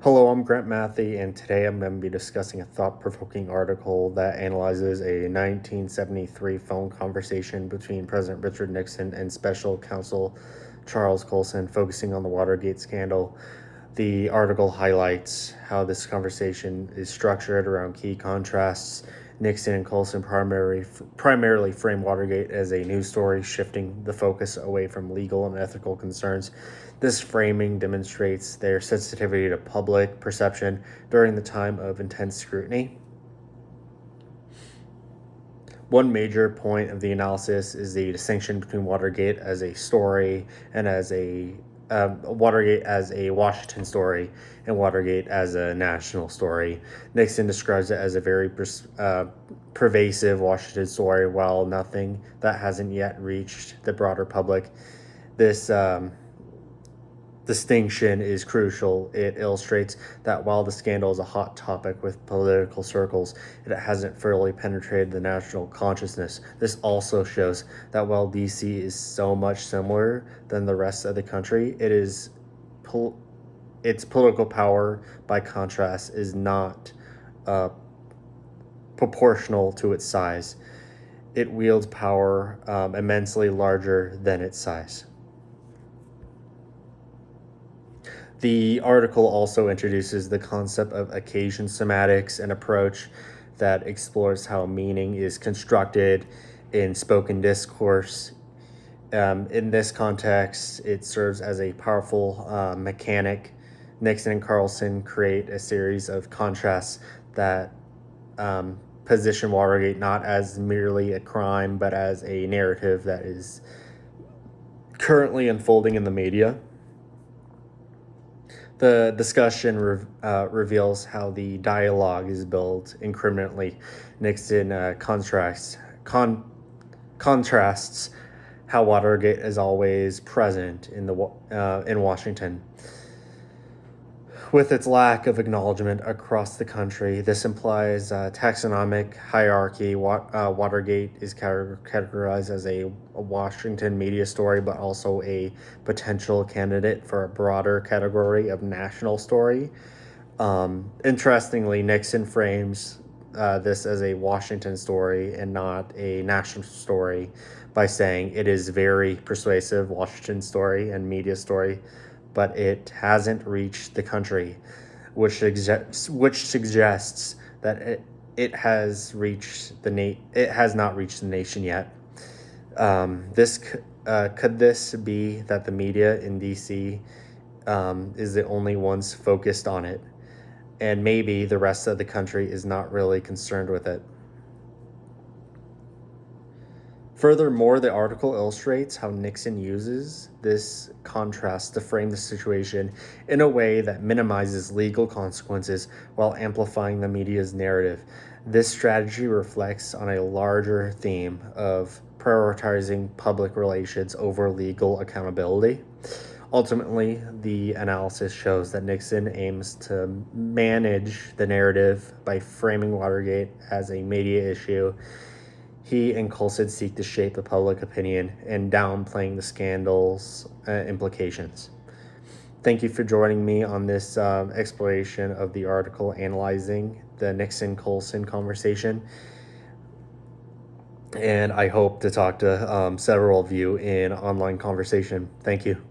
Hello, I'm Grant Matthey, and today I'm going to be discussing a thought provoking article that analyzes a 1973 phone conversation between President Richard Nixon and Special Counsel Charles Colson, focusing on the Watergate scandal. The article highlights how this conversation is structured around key contrasts. Nixon and Colson primarily frame Watergate as a news story, shifting the focus away from legal and ethical concerns. This framing demonstrates their sensitivity to public perception during the time of intense scrutiny. One major point of the analysis is the distinction between Watergate as a story and as a Watergate as a Washington story and Watergate as a national story. Nixon describes it as a very pervasive Washington story, while nothing that hasn't yet reached the broader public. This distinction is crucial. It illustrates that while the scandal is a hot topic with political circles, it hasn't fully penetrated the national consciousness. This also shows that while DC is so much similar than the rest of the country, its political power, by contrast, is not proportional to its size. It wields power immensely larger than its size. The article also introduces the concept of occasion semantics, an approach that explores how meaning is constructed in spoken discourse. In this context, it serves as a powerful mechanic. Nixon and Carlson create a series of contrasts that position Watergate not as merely a crime, but as a narrative that is currently unfolding in the media. The discussion reveals how the dialogue is built incrementally. Nixon contrasts how Watergate is always present in Washington, with its lack of acknowledgement across the country. This implies taxonomic hierarchy. Watergate is categorized as a Washington media story, but also a potential candidate for a broader category of national story. Interestingly, Nixon frames this as a Washington story and not a national story by saying it is very persuasive Washington story and media story, but it hasn't reached the country, which suggests that it has not reached the nation yet. Could this be that the media in DC is the only ones focused on it, and maybe the rest of the country is not really concerned with it? Furthermore, the article illustrates how Nixon uses this contrast to frame the situation in a way that minimizes legal consequences while amplifying the media's narrative. This strategy reflects on a larger theme of prioritizing public relations over legal accountability. Ultimately, the analysis shows that Nixon aims to manage the narrative by framing Watergate as a media issue. He and Colson seek to shape the public opinion and downplaying the scandal's implications. Thank you for joining me on this exploration of the article analyzing the Nixon-Colson conversation. And I hope to talk to several of you in online conversation. Thank you.